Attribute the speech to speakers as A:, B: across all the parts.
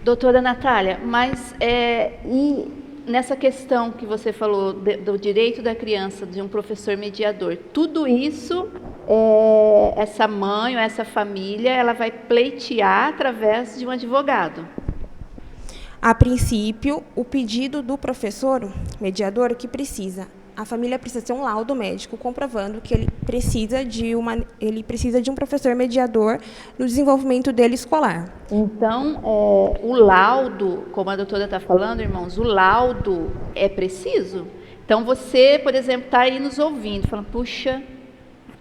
A: Doutora Natália, mas e nessa questão que você falou do direito da criança, de um professor mediador, tudo isso, essa mãe ou essa família, ela vai pleitear através de um advogado?
B: A princípio, o pedido do professor mediador, o que precisa? A família precisa ter um laudo médico comprovando que ele precisa de um professor mediador no desenvolvimento dele escolar.
A: Então, o laudo, como a doutora está falando, irmãos, o laudo é preciso? Então, você, por exemplo, está aí nos ouvindo, falando, puxa,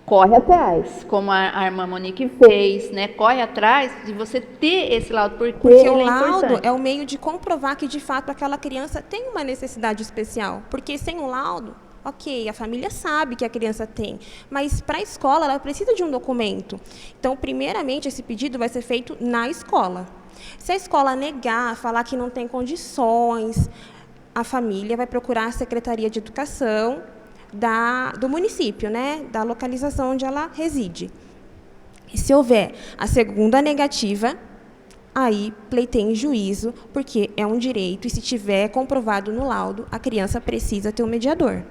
A: corre atrás, como a irmã Monique fez, né? Corre atrás de você ter esse laudo, porque
B: o laudo é o meio de comprovar que, de fato, aquela criança tem uma necessidade especial. Porque sem o laudo, ok, a família sabe que a criança tem, mas para a escola ela precisa de um documento. Então, primeiramente, esse pedido vai ser feito na escola. Se a escola negar, falar que não tem condições, a família vai procurar a Secretaria de Educação do município, né, da localização onde ela reside. E se houver a segunda negativa, aí pleiteia em juízo, porque é um direito, e se tiver comprovado no laudo, a criança precisa ter um mediador.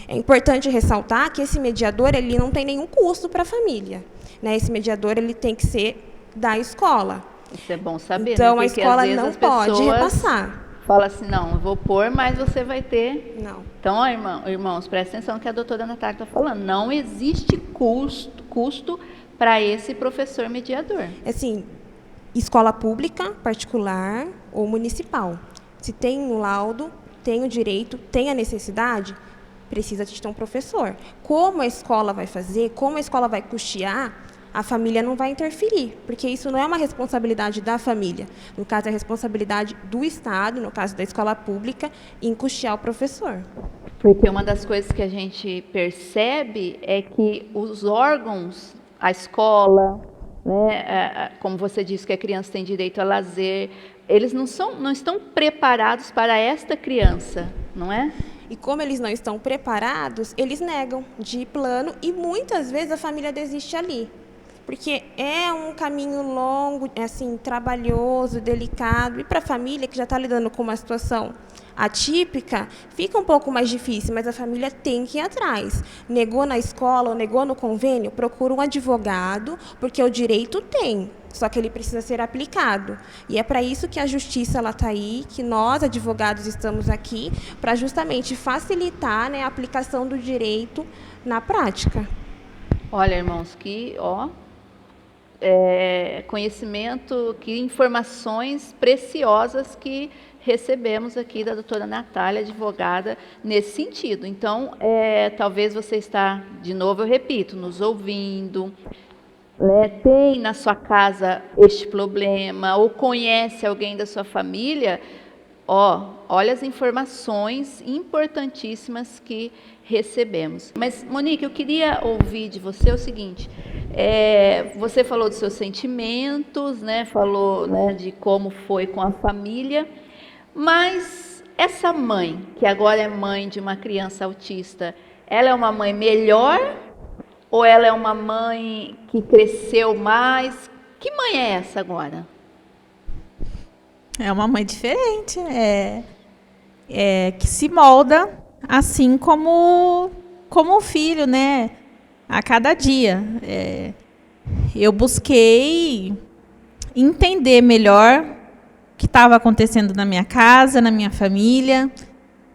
B: É importante ressaltar que esse mediador ele não tem nenhum custo para a família, né? Esse mediador ele tem que ser da escola.
A: Isso é bom saber,
B: então,
A: né?
B: a escola não pode repassar.
A: Fala assim, não, eu vou pôr, mas você vai ter...
B: Não.
A: Então, ó, irmãos, prestem atenção no que a doutora Natália está falando. Não existe custo para esse professor mediador.
B: Assim, escola pública, particular ou municipal. Se tem um laudo, tem o direito, tem a necessidade, precisa de ter um professor. Como a escola vai fazer, como a escola vai custear, a família não vai interferir, porque isso não é uma responsabilidade da família. No caso, é a responsabilidade do Estado, no caso da escola pública, em custear o professor.
A: Porque uma das coisas que a gente percebe é que os órgãos, a escola, né, como você disse que a criança tem direito a lazer, eles não estão preparados para esta criança, não é?
B: E como eles não estão preparados, eles negam de plano e muitas vezes a família desiste ali. Porque é um caminho longo, assim, trabalhoso, delicado. E para a família que já está lidando com uma situação atípica, fica um pouco mais difícil, mas a família tem que ir atrás. Negou na escola ou negou no convênio, procura um advogado, porque o direito tem, só que ele precisa ser aplicado. E é para isso que a justiça está aí, que nós, advogados, estamos aqui, para justamente facilitar, né, a aplicação do direito na prática.
A: Olha, irmãos, que conhecimento, que informações preciosas que recebemos aqui da doutora Natália, advogada, nesse sentido. Então, talvez você está, de novo eu repito, nos ouvindo, né, tem na sua casa este problema, ou conhece alguém da sua família, olha as informações importantíssimas que recebemos. Mas, Monique, eu queria ouvir de você o seguinte, você falou dos seus sentimentos, né, falou, né, de como foi com a família, mas essa mãe, que agora é mãe de uma criança autista, ela é uma mãe melhor ou ela é uma mãe que cresceu mais? Que mãe é essa agora?
C: É uma mãe diferente, que se molda assim como o filho, né? A cada dia. Eu busquei entender melhor o que estava acontecendo na minha casa, na minha família.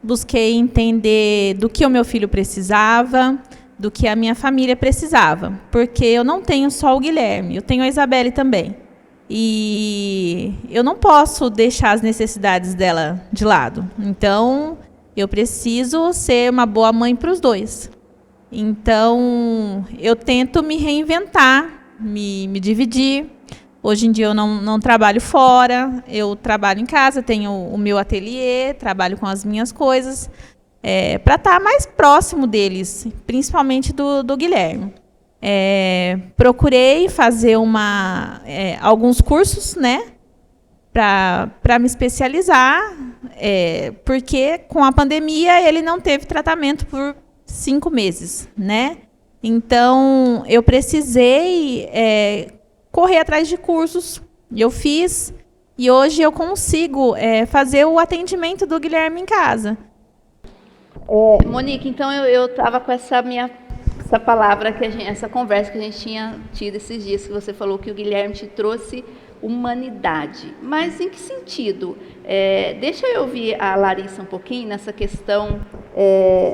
C: Busquei entender do que o meu filho precisava, do que a minha família precisava. Porque eu não tenho só o Guilherme, eu tenho a Isabelle também. E eu não posso deixar as necessidades dela de lado. Então, eu preciso ser uma boa mãe para os dois. Então, eu tento me reinventar, me dividir. Hoje em dia eu não trabalho fora, eu trabalho em casa, tenho o meu ateliê, trabalho com as minhas coisas, para estar mais próximo deles, principalmente do Guilherme. Procurei fazer alguns cursos, né, para me especializar, porque com a pandemia ele não teve tratamento por 5 meses, né? Então eu precisei correr atrás de cursos. Eu fiz E hoje eu consigo fazer o atendimento do Guilherme em casa.
A: Monique, então eu estava com essa palavra, essa conversa que a gente tinha tido esses dias, que você falou que o Guilherme te trouxe humanidade. Mas em que sentido? Deixa eu ouvir a Larissa um pouquinho nessa questão,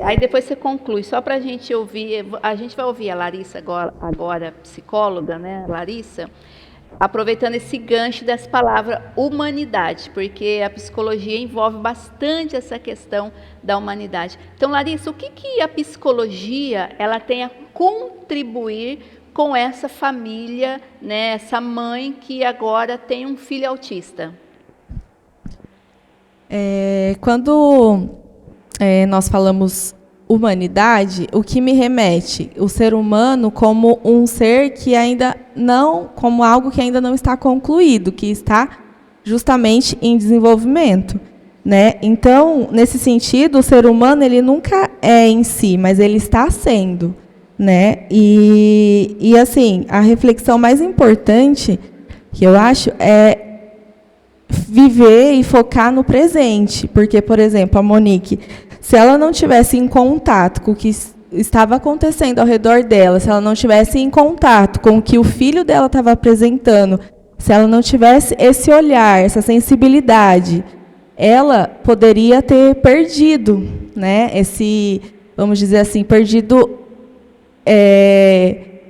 A: aí depois você conclui, só para a gente ouvir. A gente vai ouvir a Larissa agora psicóloga, né, Larissa, aproveitando esse gancho dessa palavra humanidade, porque a psicologia envolve bastante essa questão da humanidade. Então, Larissa, o que a psicologia ela tem a contribuir com essa família, né, essa mãe que agora tem um filho autista?
D: Quando nós falamos humanidade, o que me remete? O ser humano como um ser que ainda não, como algo que ainda não está concluído, que está justamente em desenvolvimento, né? Então, nesse sentido, o ser humano ele nunca é em si, mas ele está sendo, né? E assim, a reflexão mais importante que eu acho é viver e focar no presente, porque, por exemplo, a Monique, se ela não tivesse em contato com o que estava acontecendo ao redor dela, se ela não tivesse em contato com o que o filho dela estava apresentando, se ela não tivesse esse olhar, essa sensibilidade, ela poderia ter perdido, né, vamos dizer assim, perdido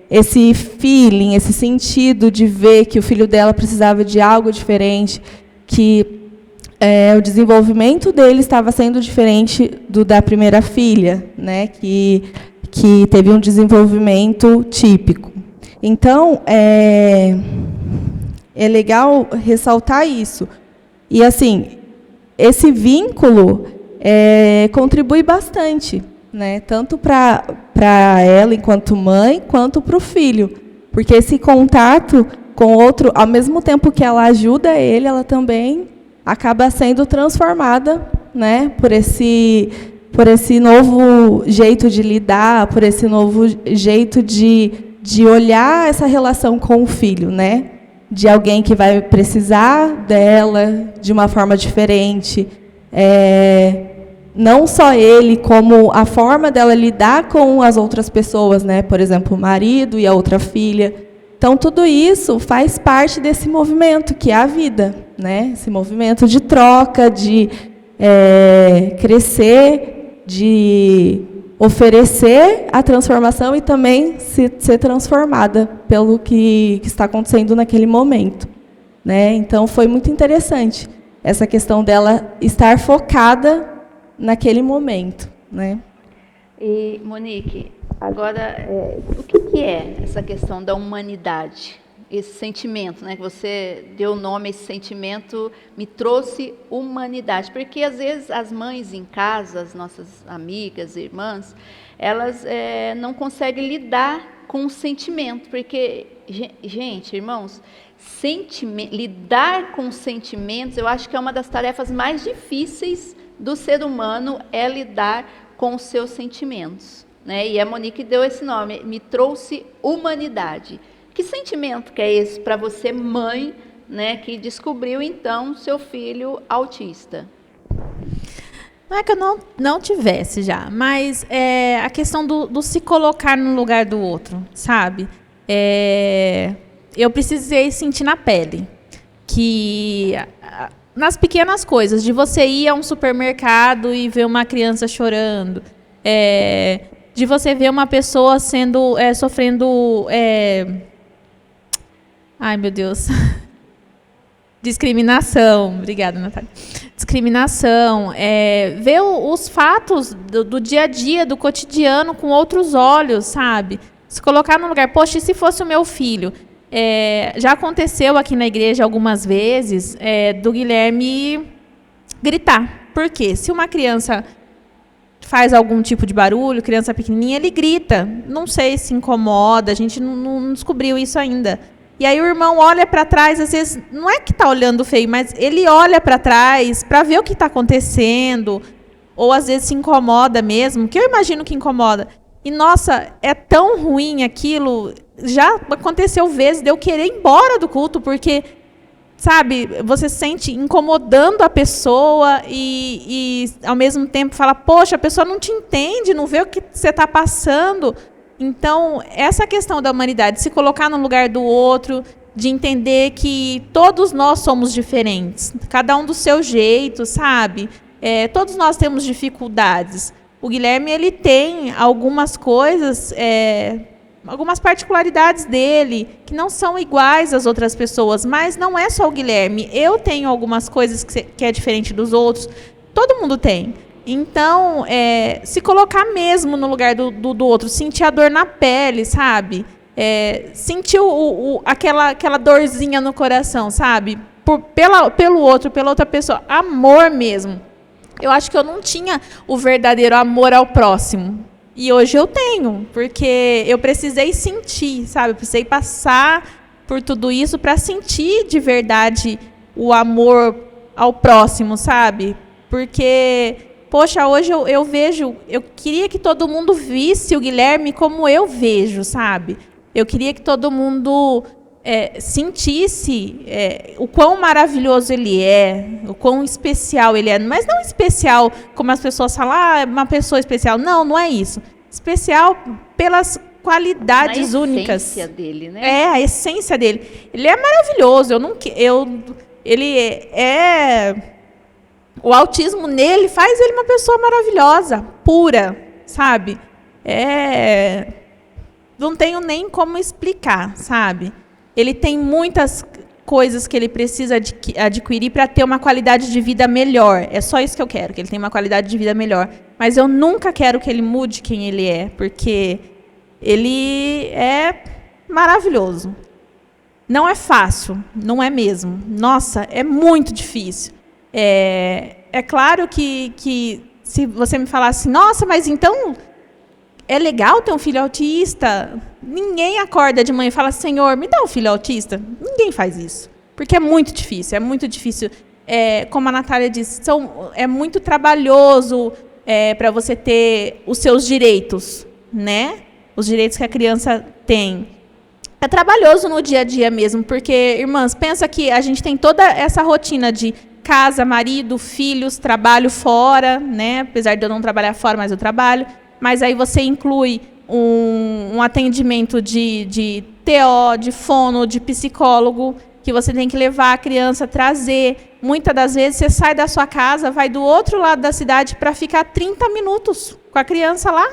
D: esse feeling, esse sentido de ver que o filho dela precisava de algo diferente, que o desenvolvimento dele estava sendo diferente do da primeira filha, né, que teve um desenvolvimento típico. Então, é legal ressaltar isso. E, assim, esse vínculo contribui bastante, né, tanto para ela, enquanto mãe, quanto para o filho. Porque esse contato com o outro, ao mesmo tempo que ela ajuda ele, ela também acaba sendo transformada, né, por esse novo jeito de lidar, por esse novo jeito de olhar essa relação com o filho, né, de alguém que vai precisar dela de uma forma diferente, não só ele, como a forma dela lidar com as outras pessoas, né, por exemplo, o marido e a outra filha. Então, tudo isso faz parte desse movimento, que é a vida, né? Esse movimento de troca, de crescer, de oferecer a transformação e também ser transformada pelo que está acontecendo naquele momento, né? Então, foi muito interessante essa questão dela estar focada naquele momento, né?
A: E, Monique, agora, o que é essa questão da humanidade? Esse sentimento, né, que você deu nome a esse sentimento, me trouxe humanidade. Porque, às vezes, as mães em casa, as nossas amigas, irmãs, elas não conseguem lidar com o sentimento. Porque, gente, irmãos, lidar com sentimentos, eu acho que é uma das tarefas mais difíceis do ser humano, é lidar com os seus sentimentos, né? E a Monique deu esse nome, me trouxe humanidade. Que sentimento que é esse para você, mãe, né, que descobriu então seu filho autista?
C: Não é que eu não tivesse já, mas a questão do se colocar no lugar do outro, sabe? Eu precisei sentir na pele que nas pequenas coisas, de você ir a um supermercado e ver uma criança chorando, de você ver uma pessoa sofrendo, ai meu Deus, discriminação, obrigada, Natália, discriminação, ver os fatos do dia a dia, do cotidiano com outros olhos, sabe? Se colocar no lugar, poxa, e se fosse o meu filho? Já aconteceu aqui na igreja algumas vezes do Guilherme gritar. Por quê? Se uma criança faz algum tipo de barulho, criança pequenininha, ele grita. Não sei se incomoda, a gente não descobriu isso ainda. E aí o irmão olha para trás, às vezes, não é que está olhando feio, mas ele olha para trás para ver o que está acontecendo, ou às vezes se incomoda mesmo, que eu imagino que incomoda. E, nossa, é tão ruim aquilo, já aconteceu vezes de eu querer ir embora do culto, porque sabe, você se sente incomodando a pessoa e ao mesmo tempo fala, poxa, a pessoa não te entende, não vê o que você está passando. Então, essa questão da humanidade, se colocar no lugar do outro, de entender que todos nós somos diferentes, cada um do seu jeito, sabe? Todos nós temos dificuldades. O Guilherme, ele tem algumas coisas, algumas particularidades dele, que não são iguais às outras pessoas, mas não é só o Guilherme. Eu tenho algumas coisas que é diferente dos outros, todo mundo tem. Então, se colocar mesmo no lugar do outro, sentir a dor na pele, sabe? Sentir aquela dorzinha no coração, sabe? Pelo outro, pela outra pessoa. Amor mesmo. Eu acho que eu não tinha o verdadeiro amor ao próximo. E hoje eu tenho, porque eu precisei sentir, sabe? Eu precisei passar por tudo isso para sentir de verdade o amor ao próximo, sabe? Porque, poxa, hoje eu vejo, eu queria que todo mundo visse o Guilherme como eu vejo, sabe? Eu queria que todo mundo sentisse o quão maravilhoso ele é, o quão especial ele é. Mas não especial como as pessoas falam, é uma pessoa especial. Não, não é isso. Especial pelas qualidades únicas. A
A: essência dele, né?
C: A essência dele. Ele é maravilhoso. O autismo nele faz ele uma pessoa maravilhosa, pura, sabe? Não tenho nem como explicar, sabe? Ele tem muitas coisas que ele precisa adquirir para ter uma qualidade de vida melhor. É só isso que eu quero, que ele tenha uma qualidade de vida melhor. Mas eu nunca quero que ele mude quem ele é, porque ele é maravilhoso. Não é fácil, não é mesmo. Nossa, é muito difícil. É claro que se você me falasse, nossa, mas então é legal ter um filho autista? Ninguém acorda de manhã e fala, Senhor, me dá um filho autista? Ninguém faz isso, porque é muito difícil, como a Natália disse, é muito trabalhoso para você ter os seus direitos, né? Os direitos que a criança tem. É trabalhoso no dia a dia mesmo, porque, irmãs, pensa que a gente tem toda essa rotina de casa, marido, filhos, trabalho fora, né? Apesar de eu não trabalhar fora, mas eu trabalho. Mas aí você inclui um atendimento de TO, de fono, de psicólogo, que você tem que levar a criança, trazer. Muitas das vezes você sai da sua casa, vai do outro lado da cidade para ficar 30 minutos com a criança lá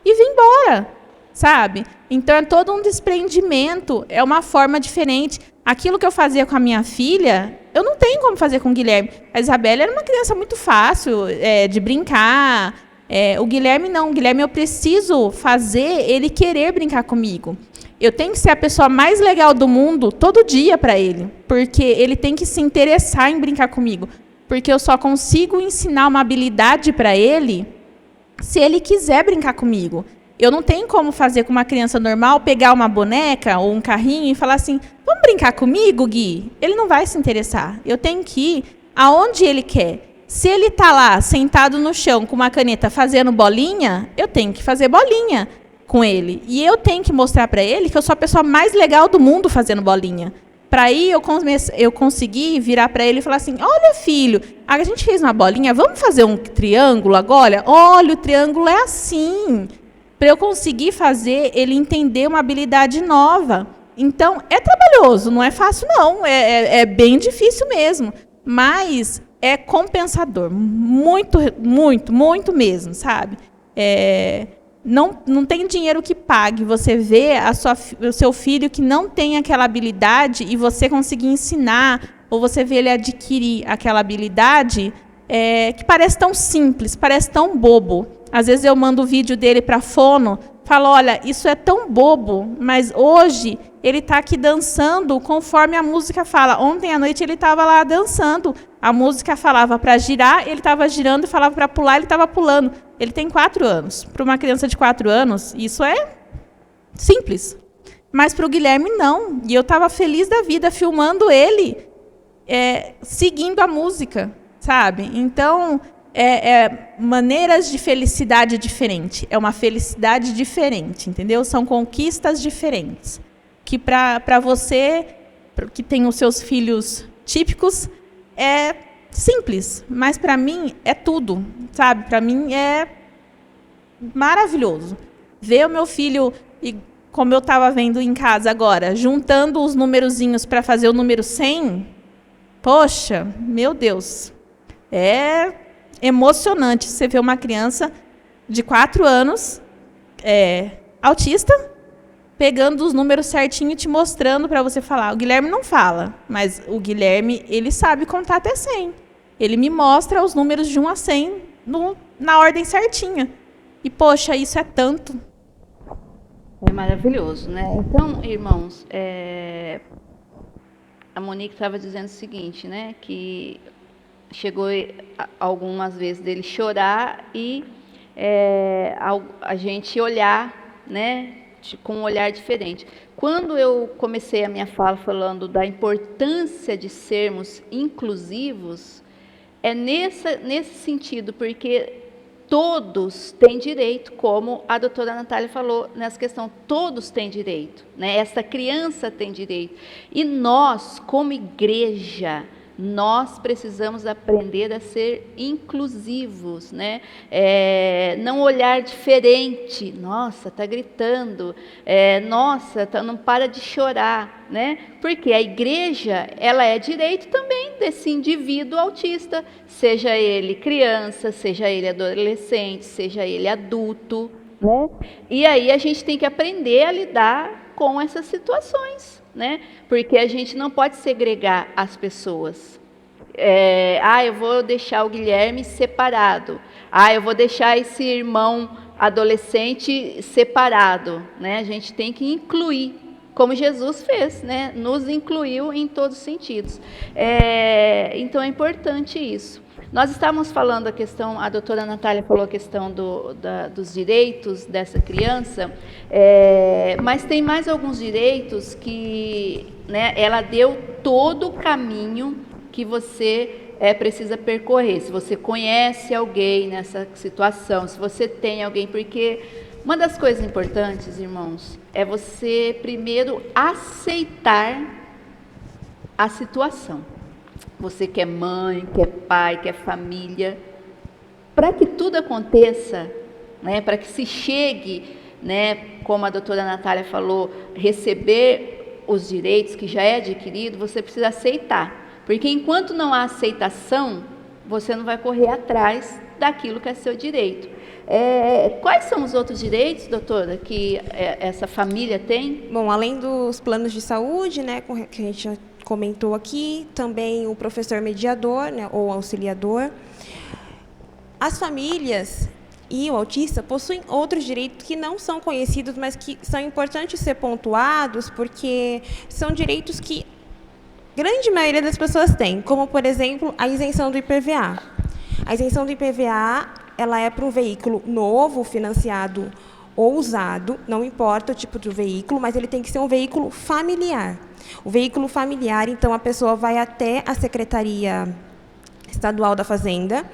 C: e vir embora, sabe? Então, é todo um desprendimento, é uma forma diferente. Aquilo que eu fazia com a minha filha, eu não tenho como fazer com o Guilherme. A Isabela era uma criança muito fácil de brincar. O Guilherme não. O Guilherme eu preciso fazer ele querer brincar comigo. Eu tenho que ser a pessoa mais legal do mundo todo dia para ele, porque ele tem que se interessar em brincar comigo, porque eu só consigo ensinar uma habilidade para ele se ele quiser brincar comigo. Eu não tenho como fazer com uma criança normal, pegar uma boneca ou um carrinho e falar assim, vamos brincar comigo, Gui? Ele não vai se interessar. Eu tenho que ir aonde ele quer. Se ele está lá, sentado no chão, com uma caneta, fazendo bolinha, eu tenho que fazer bolinha com ele. E eu tenho que mostrar para ele que eu sou a pessoa mais legal do mundo fazendo bolinha. Para aí eu conseguir virar para ele e falar assim, olha, filho, a gente fez uma bolinha, vamos fazer um triângulo agora? Olha, o triângulo é assim. Para eu conseguir fazer ele entender uma habilidade nova. Então, é trabalhoso, não é fácil, não. É bem difícil mesmo. Mas é compensador. Muito, muito, muito mesmo, sabe? Não tem dinheiro que pague. Você vê o seu filho que não tem aquela habilidade e você conseguir ensinar, ou você vê ele adquirir aquela habilidade que parece tão simples, parece tão bobo. Às vezes eu mando o vídeo dele para fono, falo, olha, isso é tão bobo, mas hoje ele está aqui dançando conforme a música fala. Ontem à noite ele estava lá dançando, a música falava para girar, ele estava girando, falava para pular, ele estava pulando. Ele tem 4 anos. Para uma criança de 4 anos, isso é simples. Mas para o Guilherme, não. E eu estava feliz da vida, filmando ele, seguindo a música, sabe? Então, maneiras de felicidade diferente. É uma felicidade diferente, entendeu? São conquistas diferentes. Que para você, que tem os seus filhos típicos é simples, mas para mim é tudo, sabe? Para mim é maravilhoso. Ver o meu filho, e como eu estava vendo em casa agora, juntando os numerozinhos para fazer o número 100, poxa, meu Deus, é emocionante você ver uma criança de 4 anos, autista, pegando os números certinho e te mostrando para você falar. O Guilherme não fala, mas o Guilherme, ele sabe contar até 100. Ele me mostra os números de 1 a 100 na ordem certinha. E, poxa, isso é tanto.
A: É maravilhoso, né? Então, irmãos, a Monique estava dizendo o seguinte, né? Que chegou algumas vezes dele chorar e a gente olhar, né? Com um olhar diferente. Quando eu comecei a minha fala falando da importância de sermos inclusivos, é nesse sentido, porque todos têm direito, como a doutora Natália falou nessa questão, todos têm direito, né? Essa criança tem direito. E nós, como igreja, nós precisamos aprender a ser inclusivos, né? Não olhar diferente. Nossa, está gritando. Nossa, não para de chorar, né? Porque a igreja, ela é direito também desse indivíduo autista, seja ele criança, seja ele adolescente, seja ele adulto, né? E aí a gente tem que aprender a lidar com essas situações, né? Porque a gente não pode segregar as pessoas. Eu vou deixar o Guilherme separado. Eu vou deixar esse irmão adolescente separado, né? A gente tem que incluir, como Jesus fez, né? Nos incluiu em todos os sentidos. Então é importante isso. Nós estávamos falando a questão, a doutora Natália falou a questão dos direitos dessa criança, mas tem mais alguns direitos que, né, ela deu todo o caminho que você precisa percorrer. Se você conhece alguém nessa situação, se você tem alguém, porque uma das coisas importantes, irmãos, é você primeiro aceitar a situação. Você que é mãe, que é pai, que é família, para que tudo aconteça, né, para que se chegue, né, como a doutora Natália falou, receber os direitos que já é adquirido, você precisa aceitar. Porque enquanto não há aceitação, você não vai correr atrás daquilo que é seu direito. Quais são os outros direitos, doutora, que essa família tem?
B: Bom, além dos planos de saúde, né, que a gente já comentou aqui, também o professor mediador, né, ou auxiliador. As famílias e o autista possuem outros direitos que não são conhecidos, mas que são importantes ser pontuados, porque são direitos que a grande maioria das pessoas tem, como, por exemplo, a isenção do IPVA. A isenção do IPVA, ela é para um veículo novo, financiado ou usado, não importa o tipo do veículo, mas ele tem que ser um veículo familiar. O veículo familiar, então, a pessoa vai até a Secretaria Estadual da Fazenda.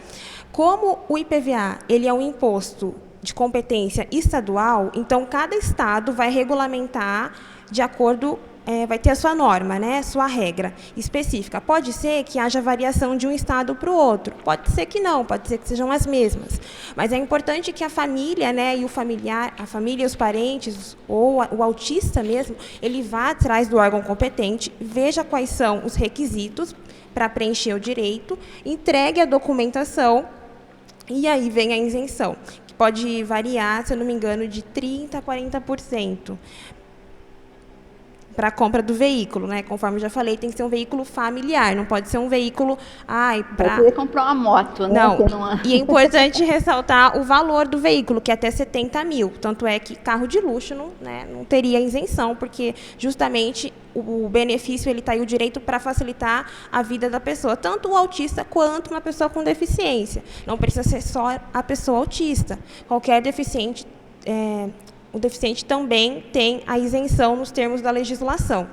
B: Como o IPVA, ele é um imposto de competência estadual, então cada estado vai regulamentar de acordo, vai ter a sua norma, né, sua regra específica. Pode ser que haja variação de um estado para o outro, pode ser que não, pode ser que sejam as mesmas. Mas é importante que a família, né, e o familiar, a família e os parentes, ou o autista mesmo, ele vá atrás do órgão competente, veja quais são os requisitos para preencher o direito, entregue a documentação e aí vem a isenção, que pode variar, se eu não me engano, de 30% a 40%. Para a compra do veículo, né? Conforme eu já falei, tem que ser um veículo familiar, não pode ser um veículo...
A: Para poder comprar uma moto, né?
B: Não, e é importante ressaltar o valor do veículo, que é até 70 mil. Tanto é que carro de luxo não teria isenção, porque justamente o benefício está aí, o direito para facilitar a vida da pessoa, tanto o autista quanto uma pessoa com deficiência. Não precisa ser só a pessoa autista. Qualquer deficiente... O deficiente também tem a isenção nos termos da legislação.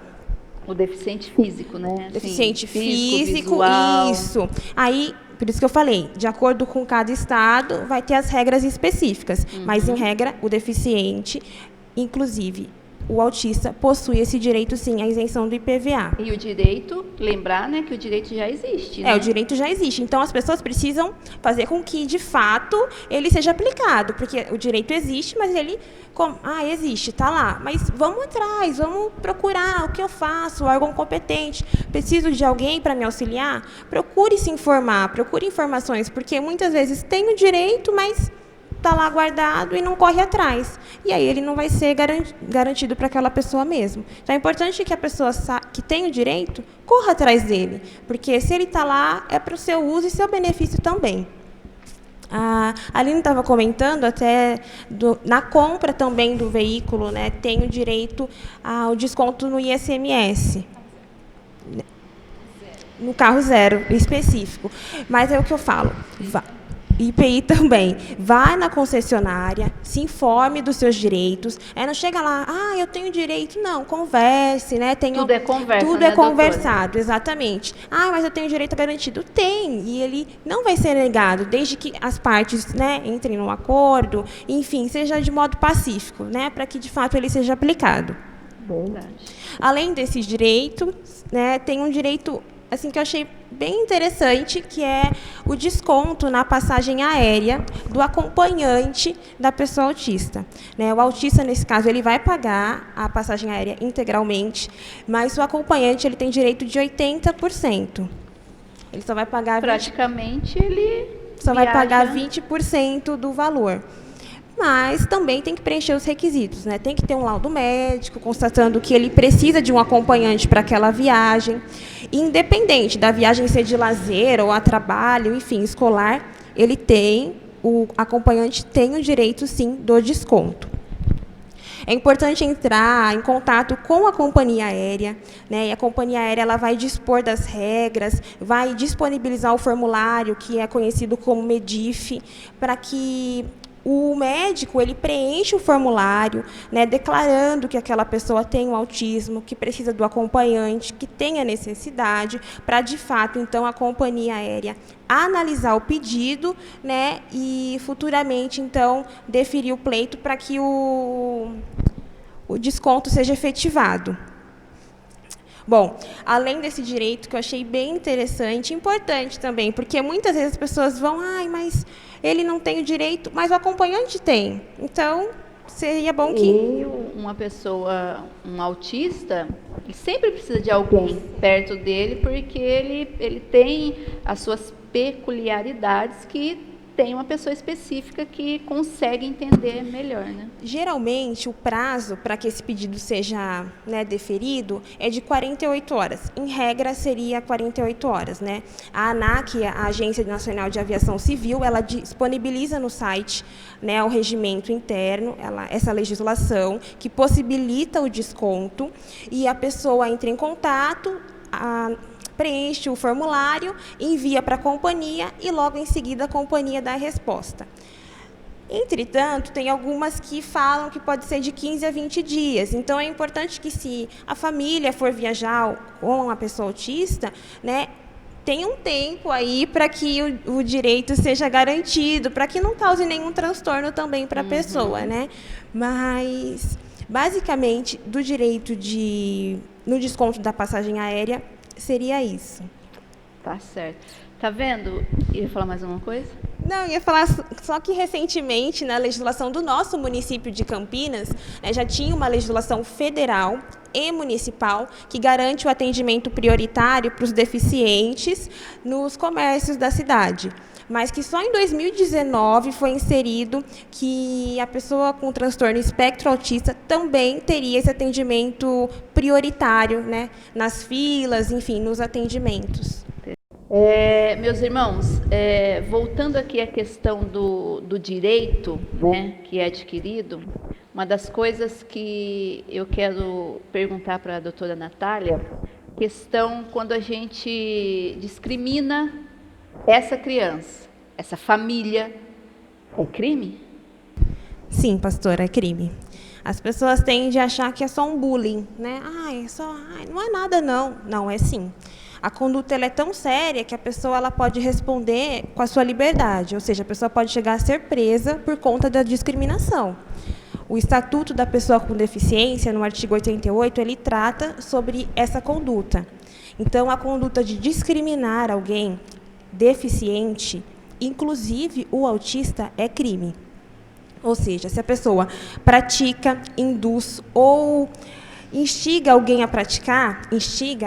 A: O deficiente físico, né?
B: Deficiente físico,
A: visual.
B: Isso. Aí, por isso que eu falei, de acordo com cada estado, vai ter as regras específicas. Mas, em regra, o deficiente, inclusive, o autista possui esse direito, sim, à isenção do IPVA.
A: E o direito, lembrar, né, que o direito já existe, né?
B: O direito já existe. Então, as pessoas precisam fazer com que, de fato, ele seja aplicado, porque o direito existe, mas ele... existe, está lá. Mas vamos atrás, vamos procurar o que eu faço, o órgão competente. Preciso de alguém para me auxiliar? Procure se informar, procure informações, porque muitas vezes tem o direito, mas está lá guardado e não corre atrás. E aí ele não vai ser garantido para aquela pessoa mesmo. Então, é importante que a pessoa que tem o direito corra atrás dele, porque se ele está lá, é para o seu uso e seu benefício também. A Aline estava comentando até na compra também do veículo, né, tem o direito ao desconto no ICMS. No carro zero, específico. Mas é o que eu falo. IPI também. Vai na concessionária, se informe dos seus direitos. Não chega lá, eu tenho direito. Não, converse, né?
A: Tudo é conversa,
B: tudo
A: né,
B: é conversado,
A: doutora?
B: Exatamente. Mas eu tenho direito garantido. Tem, e ele não vai ser negado, desde que as partes, né, entrem num acordo, enfim, seja de modo pacífico, né, para que, de fato, ele seja aplicado.
A: Verdade.
B: Além desses direitos, né, tem um direito assim que eu achei bem interessante, que é o desconto na passagem aérea do acompanhante da pessoa autista. Né? O autista, nesse caso, ele vai pagar a passagem aérea integralmente, mas o acompanhante ele tem direito de 80%. Ele só vai pagar...
A: Praticamente, ele
B: só vai pagar 20% do valor. Mas também tem que preencher os requisitos, né? Tem que ter um laudo médico constatando que ele precisa de um acompanhante para aquela viagem. Independente da viagem ser de lazer ou a trabalho, enfim, escolar, o acompanhante tem o direito, sim, do desconto. É importante entrar em contato com a companhia aérea, né? E a companhia aérea ela vai dispor das regras, vai disponibilizar o formulário, que é conhecido como MEDIF, para que o médico ele preenche o formulário, né, declarando que aquela pessoa tem o autismo, que precisa do acompanhante, que tem a necessidade, para, de fato, então, a companhia aérea analisar o pedido, né, e, futuramente, então, deferir o pleito para que o desconto seja efetivado. Bom, além desse direito que eu achei bem interessante, importante também, porque muitas vezes as pessoas vão, mas ele não tem o direito, mas o acompanhante tem. Então, seria bom que...
A: Uma pessoa, um autista, ele sempre precisa de alguém perto dele, porque ele tem as suas peculiaridades que tem uma pessoa específica que consegue entender melhor, né?
B: Geralmente, o prazo para que esse pedido seja, né, deferido é de 48 horas. Em regra, seria 48 horas. Né? A ANAC, a Agência Nacional de Aviação Civil, ela disponibiliza no site, né, o regimento interno, essa legislação, que possibilita o desconto, e a pessoa entra em contato, preenche o formulário, envia para a companhia e, logo em seguida, a companhia dá a resposta. Entretanto, tem algumas que falam que pode ser de 15 a 20 dias. Então, é importante que, se a família for viajar com a pessoa autista, né, tenha um tempo aí para que o direito seja garantido, para que não cause nenhum transtorno também para a pessoa. Né? Mas, basicamente, do direito no desconto da passagem aérea, seria isso.
A: Tá certo. Tá vendo? Ia falar mais alguma coisa?
B: Não, ia falar só que recentemente, na legislação do nosso município de Campinas, né, já tinha uma legislação federal e municipal que garante o atendimento prioritário para os deficientes nos comércios da cidade. Mas que só em 2019 foi inserido que a pessoa com transtorno espectro autista também teria esse atendimento prioritário, né, nas filas, enfim, nos atendimentos.
A: Meus irmãos, voltando aqui à questão do direito, né, que é adquirido, uma das coisas que eu quero perguntar para a doutora Natália, questão quando a gente discrimina essa criança, essa família, é crime?
B: Sim, pastora, é crime. As pessoas tendem a achar que é só um bullying, né? Não é nada, não. Não, é sim. A conduta ela é tão séria que a pessoa ela pode responder com a sua liberdade, ou seja, a pessoa pode chegar a ser presa por conta da discriminação. O Estatuto da Pessoa com Deficiência, no artigo 88, ele trata sobre essa conduta. Então, a conduta de discriminar alguém deficiente, inclusive o autista, é crime. Ou seja, se a pessoa pratica, induz ou instiga alguém a praticar,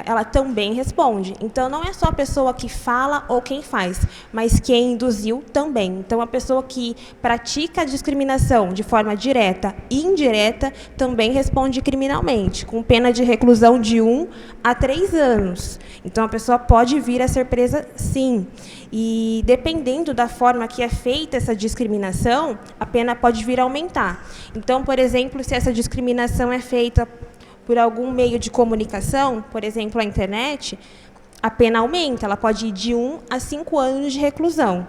B: ela também responde. Então, não é só a pessoa que fala ou quem faz, mas quem induziu também. Então, a pessoa que pratica a discriminação de forma direta e indireta também responde criminalmente, com pena de reclusão de 1 a 3 anos. Então, a pessoa pode vir a ser presa, sim. E, dependendo da forma que é feita essa discriminação, a pena pode vir a aumentar. Então, por exemplo, se essa discriminação é feita por algum meio de comunicação, por exemplo, a internet, a pena aumenta, ela pode ir de 1 a 5 anos de reclusão.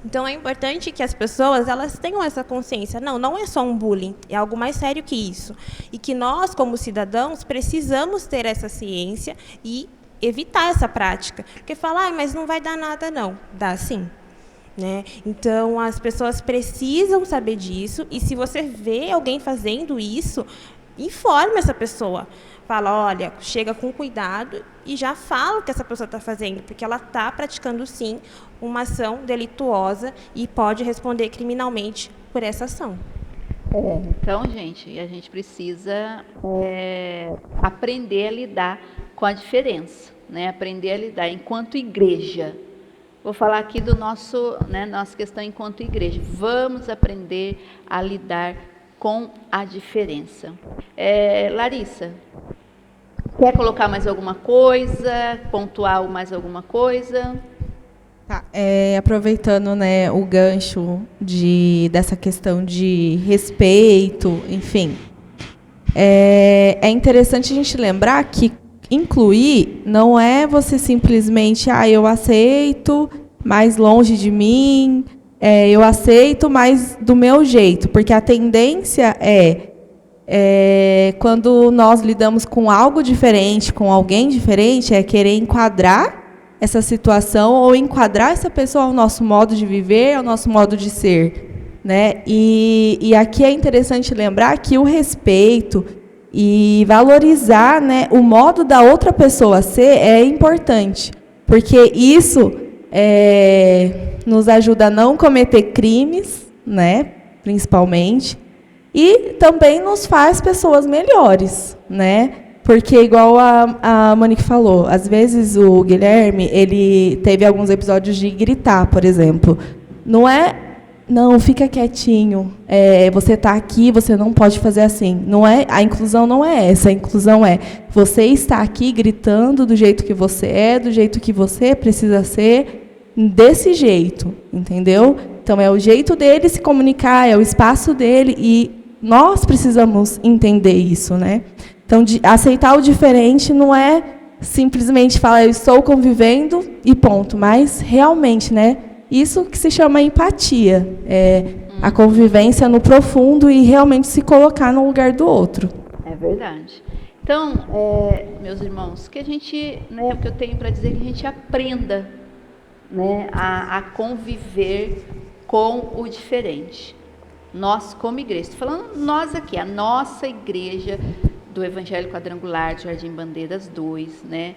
B: Então, é importante que as pessoas elas tenham essa consciência. Não é só um bullying, é algo mais sério que isso. E que nós, como cidadãos, precisamos ter essa ciência e evitar essa prática. Porque falar, mas não vai dar nada, não. Dá sim. Né? Então, as pessoas precisam saber disso, e se você vê alguém fazendo isso, informe essa pessoa. Fala, olha, chega com cuidado e já fala o que essa pessoa está fazendo, porque ela está praticando, sim, uma ação delituosa e pode responder criminalmente por essa ação.
A: Então, gente, a gente precisa aprender a lidar com a diferença, né? Aprender a lidar enquanto igreja. Vou falar aqui do nossa questão enquanto igreja. Vamos aprender a lidar com a diferença. Larissa, quer colocar mais alguma coisa? Pontuar mais alguma coisa?
D: Tá, aproveitando, né, o gancho dessa questão de respeito, enfim, é interessante a gente lembrar que incluir não é você simplesmente, eu aceito, mais longe de mim, eu aceito, mas do meu jeito, porque a tendência quando nós lidamos com algo diferente, com alguém diferente, é querer enquadrar essa situação ou enquadrar essa pessoa ao nosso modo de viver, ao nosso modo de ser, né? E aqui é interessante lembrar que o respeito e valorizar, né, o modo da outra pessoa ser é importante, porque isso nos ajuda a não cometer crimes, né, principalmente, e também nos faz pessoas melhores, né? Porque, igual a Monique falou, às vezes o Guilherme, ele teve alguns episódios de gritar, por exemplo. Não, fica quietinho, você está aqui, você não pode fazer assim. A inclusão não é essa, a inclusão é você está aqui gritando do jeito que você é, do jeito que você precisa ser, desse jeito, entendeu? Então, é o jeito dele se comunicar, é o espaço dele, e nós precisamos entender isso, né? Então, aceitar o diferente não é simplesmente falar, eu estou convivendo e ponto, mas realmente, né? Isso que se chama empatia, a convivência no profundo e realmente se colocar no lugar do outro.
A: É verdade. Então, meus irmãos, que a gente, né, o que eu tenho para dizer é que a gente aprenda, né, a conviver com o diferente. Nós, como igreja, estou falando nós aqui, a nossa igreja do Evangelho Quadrangular de Jardim Bandeiras 2, né?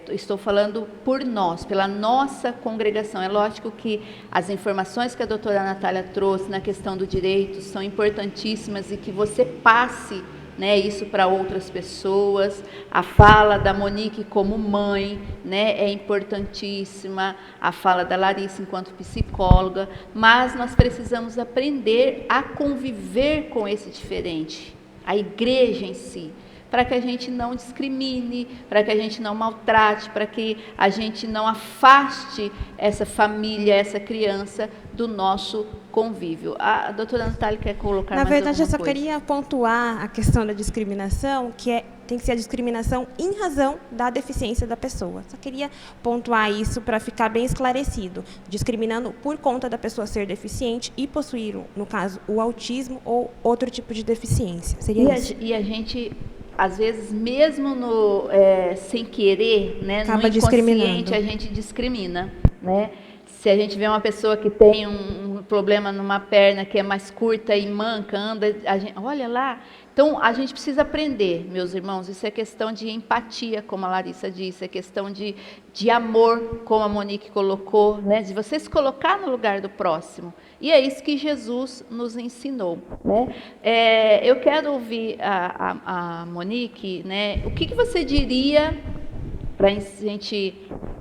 A: Estou falando por nós, pela nossa congregação. É lógico que as informações que a doutora Natália trouxe na questão do direito são importantíssimas e que você passe, né, isso para outras pessoas. A fala da Monique como mãe, né, é importantíssima, a fala da Larissa enquanto psicóloga, mas nós precisamos aprender a conviver com esse diferente, a igreja em si, para que a gente não discrimine, para que a gente não maltrate, para que a gente não afaste essa família, essa criança do nosso convívio. A doutora Natália quer colocar mais alguma coisa?
B: Na verdade, eu só queria pontuar a questão da discriminação, que tem que ser a discriminação em razão da deficiência da pessoa. Só queria pontuar isso para ficar bem esclarecido. Discriminando por conta da pessoa ser deficiente e possuir, no caso, o autismo ou outro tipo de deficiência. Seria isso.
A: E a gente, às vezes, mesmo sem querer, né,
B: acaba
A: no inconsciente,
B: discriminando.
A: a gente discrimina, né? Se a gente vê uma pessoa que tem problema numa perna que é mais curta e manca, anda, olha lá. Então, a gente precisa aprender, meus irmãos, isso é questão de empatia, como a Larissa disse, é questão de amor, como a Monique colocou, né? De você se colocar no lugar do próximo. E é isso que Jesus nos ensinou, né? Eu quero ouvir a Monique, né? O que você diria para a gente...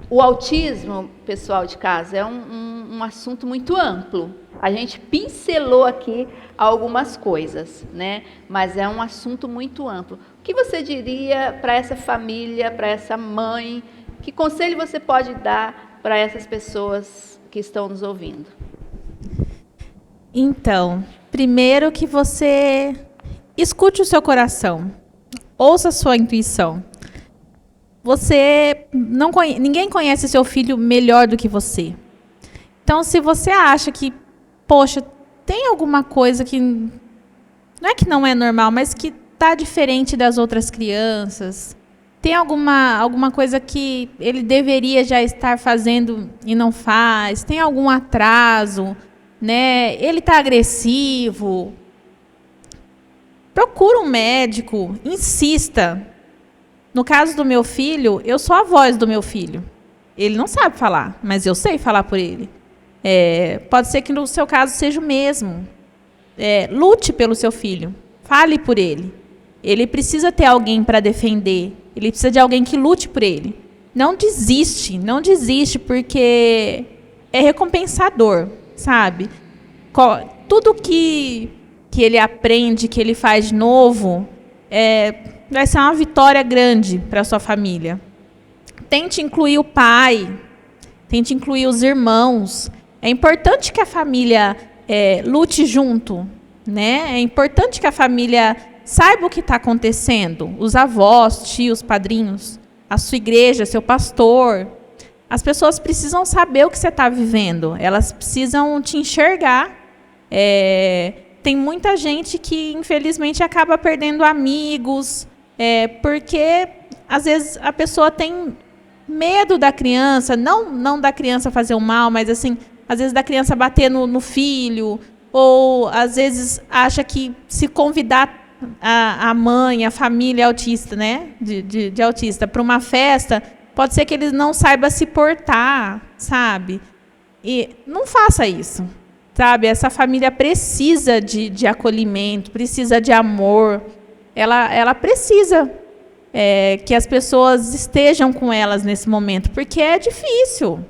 A: O autismo, pessoal de casa, é um assunto muito amplo. A gente pincelou aqui algumas coisas, né? Mas é um assunto muito amplo. O que você diria para essa família, para essa mãe? Que conselho você pode dar para essas pessoas que estão nos ouvindo?
C: Então, primeiro que você escute o seu coração, ouça a sua intuição. Ninguém conhece seu filho melhor do que você. Então, se você acha que, poxa, tem alguma coisa que não é que não é normal, mas que está diferente das outras crianças, tem alguma coisa que ele deveria já estar fazendo e não faz, tem algum atraso, né? Ele está agressivo, procura um médico, insista. No caso do meu filho, eu sou a voz do meu filho. Ele não sabe falar, mas eu sei falar por ele. Pode ser que no seu caso seja o mesmo. Lute pelo seu filho. Fale por ele. Ele precisa ter alguém para defender. Ele precisa de alguém que lute por ele. Não desiste, porque é recompensador, sabe? Tudo que ele aprende, que ele faz de novo, vai ser uma vitória grande para a sua família. Tente incluir o pai, tente incluir os irmãos. É importante que a família lute junto, né? É importante que a família saiba o que está acontecendo. Os avós, tios, padrinhos, a sua igreja, seu pastor. As pessoas precisam saber o que você está vivendo. Elas precisam te enxergar. Tem muita gente que, infelizmente, acaba perdendo amigos, porque, às vezes, a pessoa tem medo da criança, não da criança fazer o mal, mas, assim, às vezes, da criança bater no filho, ou, às vezes, acha que se convidar a mãe, a família autista, né, de autista, para uma festa, pode ser que eles não saibam se portar, sabe? E não faça isso. Sabe, essa família precisa de acolhimento, precisa de amor. Ela precisa que as pessoas estejam com elas nesse momento, porque é difícil,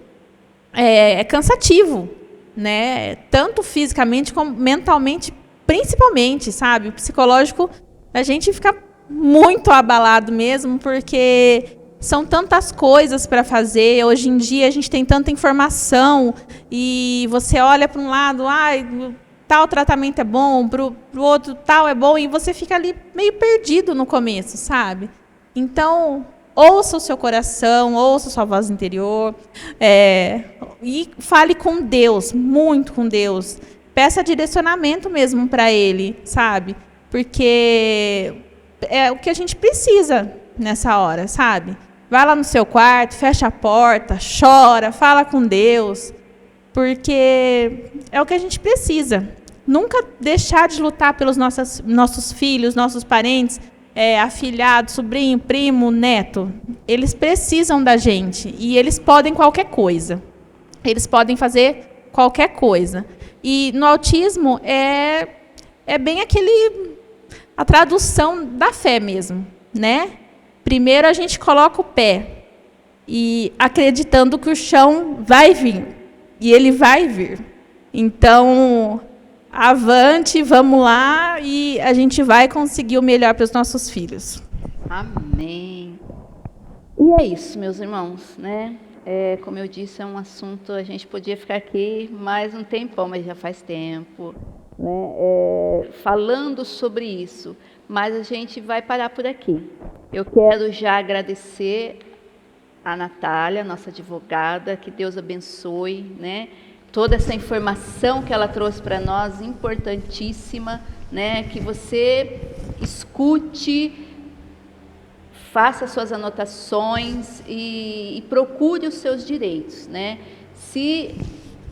C: é cansativo, né? Tanto fisicamente como mentalmente, principalmente, sabe? O psicológico, a gente fica muito abalado mesmo, porque são tantas coisas para fazer. Hoje em dia a gente tem tanta informação e você olha para um lado, tal tratamento é bom, para o outro tal é bom, e você fica ali meio perdido no começo, sabe? Então, ouça o seu coração, ouça a sua voz interior, e fale com Deus, muito com Deus. Peça direcionamento mesmo para Ele, sabe? Porque é o que a gente precisa nessa hora, sabe? Vai lá no seu quarto, fecha a porta, chora, fala com Deus, porque é o que a gente precisa. Nunca deixar de lutar pelos nossos filhos, nossos parentes, afilhado, sobrinho, primo, neto. Eles precisam da gente e eles podem qualquer coisa. Eles podem fazer qualquer coisa. E no autismo é bem a tradução da fé mesmo, né? Primeiro a gente coloca o pé e acreditando que o chão vai vir e ele vai vir. Então, avante, vamos lá e a gente vai conseguir o melhor para os nossos filhos.
A: Amém. E é isso, meus irmãos, né? Como eu disse, é um assunto, a gente podia ficar aqui mais um tempão, mas já faz tempo, né? Falando sobre isso, mas a gente vai parar por aqui. Eu quero já agradecer a Natália, nossa advogada, que Deus abençoe, né? Toda essa informação que ela trouxe para nós, importantíssima, né? Que você escute, faça suas anotações e procure os seus direitos, né? Se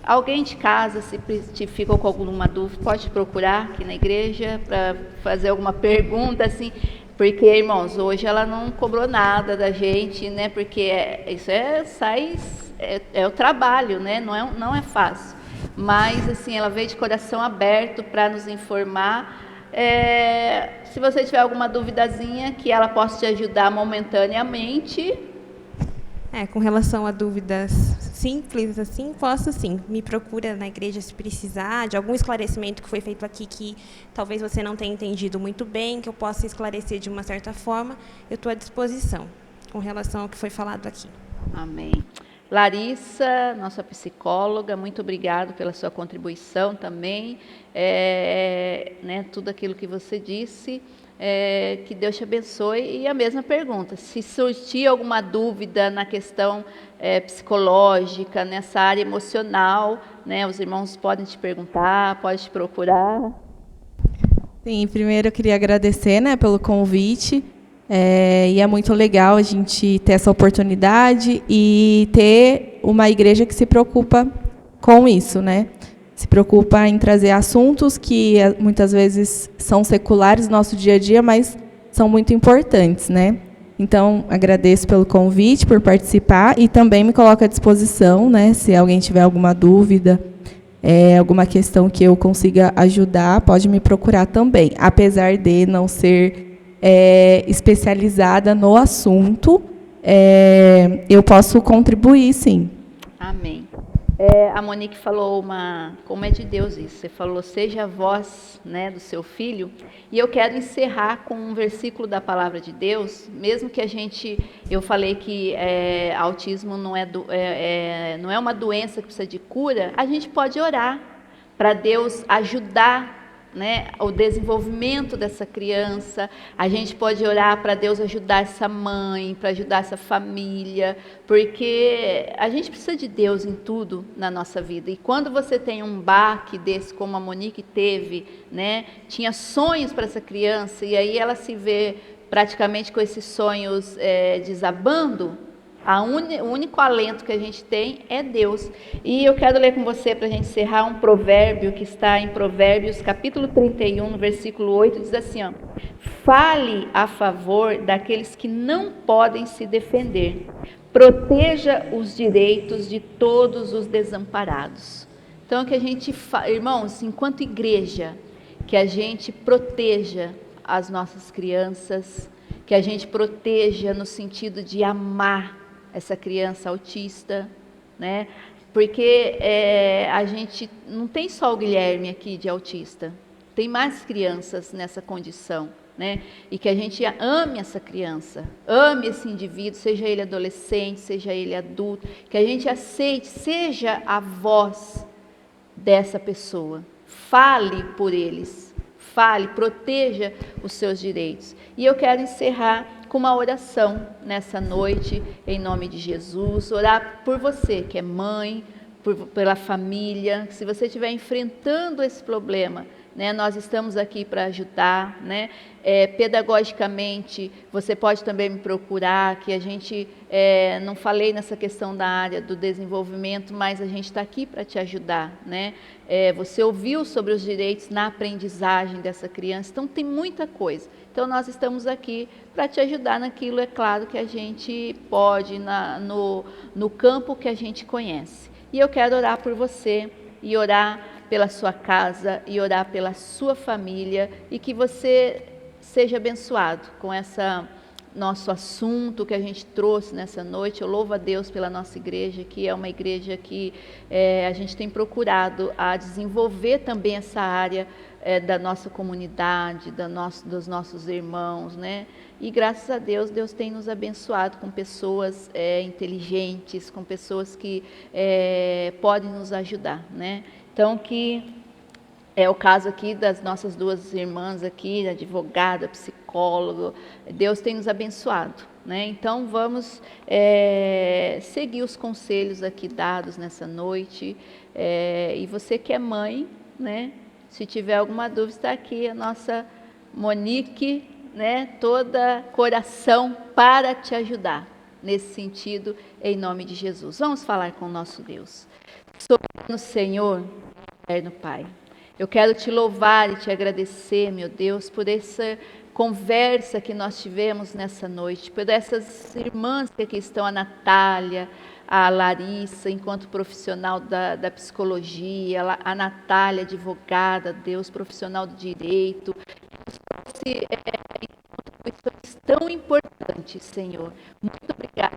A: alguém de casa, se ficou com alguma dúvida, pode procurar aqui na igreja para fazer alguma pergunta, assim, porque, irmãos, hoje ela não cobrou nada da gente, né? Porque isso é o trabalho, né? Não é fácil. Mas, assim, ela veio de coração aberto para nos informar. Se você tiver alguma duvidazinha, que ela possa te ajudar momentaneamente.
B: Com relação a dúvidas simples, assim, posso sim. Me procura na igreja se precisar de algum esclarecimento que foi feito aqui que talvez você não tenha entendido muito bem, que eu possa esclarecer de uma certa forma. Eu estou à disposição com relação ao que foi falado aqui.
A: Amém. Larissa, nossa psicóloga, muito obrigada pela sua contribuição também, né, tudo aquilo que você disse, que Deus te abençoe. E a mesma pergunta, se surgir alguma dúvida na questão psicológica, nessa área emocional, né, os irmãos podem te perguntar, podem te procurar.
D: Sim, primeiro eu queria agradecer, né, pelo convite. E é muito legal a gente ter essa oportunidade e ter uma igreja que se preocupa com isso, né? Se preocupa em trazer assuntos que muitas vezes são seculares no nosso dia a dia, mas são muito importantes, né? Então, agradeço pelo convite, por participar, e também me coloco à disposição, né? Se alguém tiver alguma dúvida, alguma questão que eu consiga ajudar, pode me procurar também, apesar de não ser especializada no assunto, eu posso contribuir, sim.
A: Amém. A Monique falou como é de Deus isso, você falou, seja a voz, né, do seu filho, e eu quero encerrar com um versículo da palavra de Deus, mesmo que eu falei que autismo não é uma doença que precisa de cura, a gente pode orar para Deus ajudar, né, o desenvolvimento dessa criança. A gente pode orar para Deus ajudar essa mãe, para ajudar essa família, porque a gente precisa de Deus em tudo na nossa vida. E quando você tem um baque desse, como a Monique teve, né, tinha sonhos para essa criança, e aí ela se vê praticamente com esses sonhos desabando, o único alento que a gente tem é Deus. E eu quero ler com você, para a gente encerrar, um provérbio que está em Provérbios, capítulo 31, no versículo 8, diz assim, ó: fale a favor daqueles que não podem se defender, proteja os direitos de todos os desamparados. Então, que a gente, irmãos, enquanto igreja, que a gente proteja as nossas crianças, que a gente proteja no sentido de amar essa criança autista, né? Porque a gente não tem só o Guilherme aqui de autista, tem mais crianças nessa condição, né? E que a gente ame essa criança, ame esse indivíduo, seja ele adolescente, seja ele adulto, que a gente aceite, seja a voz dessa pessoa, fale por eles, fale, proteja os seus direitos. E eu quero encerrar com uma oração nessa noite, em nome de Jesus, orar por você que é mãe, pela família, se você estiver enfrentando esse problema, né, nós estamos aqui para ajudar, né, pedagogicamente, você pode também me procurar, que a gente, não falei nessa questão da área do desenvolvimento, mas a gente está aqui para te ajudar, né, você ouviu sobre os direitos na aprendizagem dessa criança, então tem muita coisa. Então, nós estamos aqui para te ajudar naquilo, é claro, que a gente pode, no campo que a gente conhece. E eu quero orar por você, e orar pela sua casa, e orar pela sua família, e que você seja abençoado com esse nosso assunto que a gente trouxe nessa noite. Eu louvo a Deus pela nossa igreja, que é uma igreja que a gente tem procurado a desenvolver também essa área da nossa comunidade, dos nossos irmãos, né? E graças a Deus, Deus tem nos abençoado com pessoas inteligentes, com pessoas que podem nos ajudar, né? Então, que é o caso aqui das nossas duas irmãs aqui, advogada, psicólogo, Deus tem nos abençoado, né? Então, vamos seguir os conselhos aqui dados nessa noite, e você que é mãe, né? Se tiver alguma dúvida, está aqui a nossa Monique, né, toda coração para te ajudar nesse sentido, em nome de Jesus. Vamos falar com o nosso Deus. Soberano Senhor, eterno Pai, eu quero te louvar e te agradecer, meu Deus, por essa conversa que nós tivemos nessa noite, por essas irmãs que aqui estão, a Natália, a Larissa, enquanto profissional da psicologia, a Natália, advogada, Deus, profissional do direito, questões tão importantes, Senhor. Muito obrigada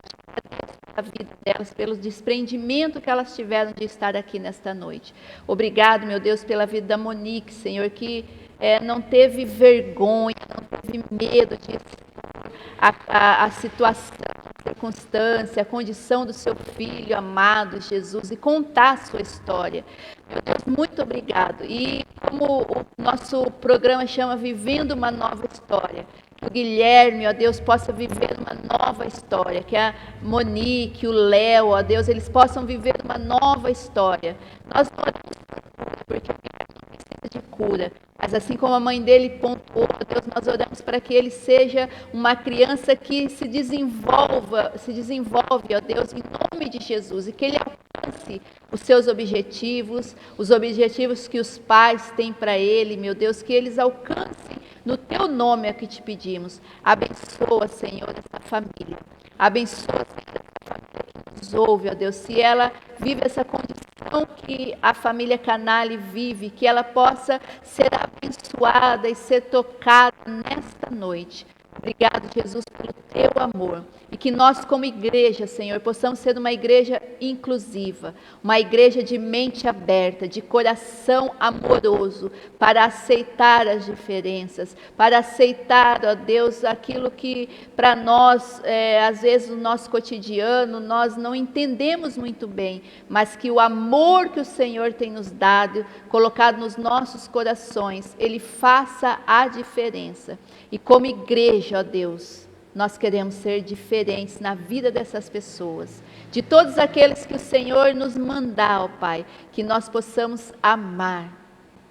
A: pela vida delas, pelo desprendimento que elas tiveram de estar aqui nesta noite. Obrigado, meu Deus, pela vida da Monique, Senhor, que não teve vergonha, não teve medo de a situação, a circunstância, a condição do seu filho amado, Jesus, e contar a sua história. Meu Deus, muito obrigado. E como o nosso programa chama Vivendo uma Nova História, que o Guilherme, ó Deus, possa viver uma nova história, que a Monique, o Léo, ó Deus, eles possam viver uma nova história. Nós não oramos por cura, porque o Guilherme não precisa de cura, mas assim como a mãe dele pontuou, ó Deus, nós oramos para que ele seja uma criança que se desenvolve, ó Deus, em nome de Jesus, e que ele alcance os seus objetivos, os objetivos que os pais têm para ele, meu Deus, que eles alcancem no teu nome é que te pedimos. Abençoa, Senhor, essa família. Abençoa, Senhor, essa família que nos ouve, ó Deus. Se ela vive essa condição que a família Canale vive, que ela possa ser abençoada e ser tocada nesta noite. Obrigado, Jesus, pelo teu amor. E que nós, como igreja, Senhor, possamos ser uma igreja inclusiva, uma igreja de mente aberta, de coração amoroso, para aceitar as diferenças, para aceitar, ó Deus, aquilo que para nós, às vezes no nosso cotidiano, nós não entendemos muito bem, mas que o amor que o Senhor tem nos dado, colocado nos nossos corações, ele faça a diferença. E como igreja, ó Deus, nós queremos ser diferentes na vida dessas pessoas, de todos aqueles que o Senhor nos mandar, ó Pai, que nós possamos amar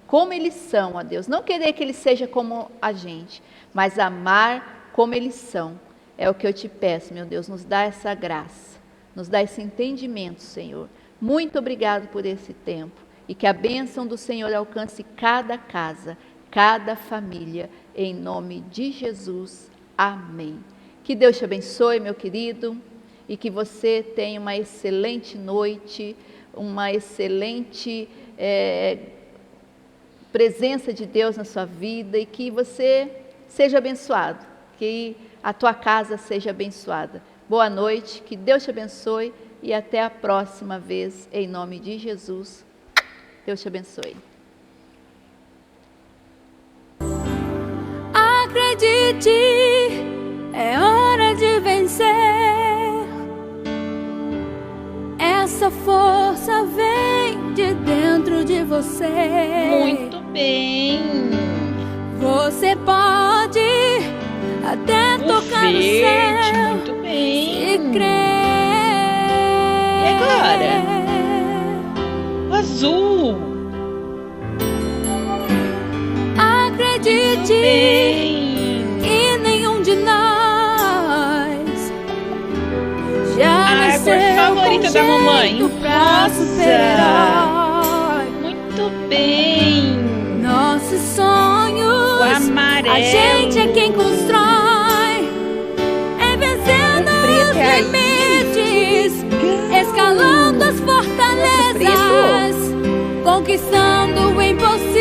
A: como eles são, ó Deus, não querer que eles sejam como a gente, mas amar como eles são, é o que eu te peço, meu Deus, nos dá essa graça, nos dá esse entendimento, Senhor. Muito obrigado por esse tempo, e que a bênção do Senhor alcance cada casa, cada família, em nome de Jesus, amém. Que Deus te abençoe, meu querido, e que você tenha uma excelente noite, uma excelente presença de Deus na sua vida, e que você seja abençoado, que a tua casa seja abençoada. Boa noite, que Deus te abençoe, e até a próxima vez, em nome de Jesus. Deus te abençoe.
E: Acredite, é hora de vencer. Essa força vem de dentro de você.
C: Muito bem.
E: Você pode até tocar no céu.
C: Muito bem.
E: Se crer.
C: E agora? O azul.
E: Acredite, e nenhum de nós já nasceu
C: favorita da mamãe.
E: pra super-herói.
C: Muito bem.
E: Nossos sonhos,
C: O amarelo.
E: a gente é quem constrói. É vencendo os limites, escalando as fortalezas, conquistando o impossível.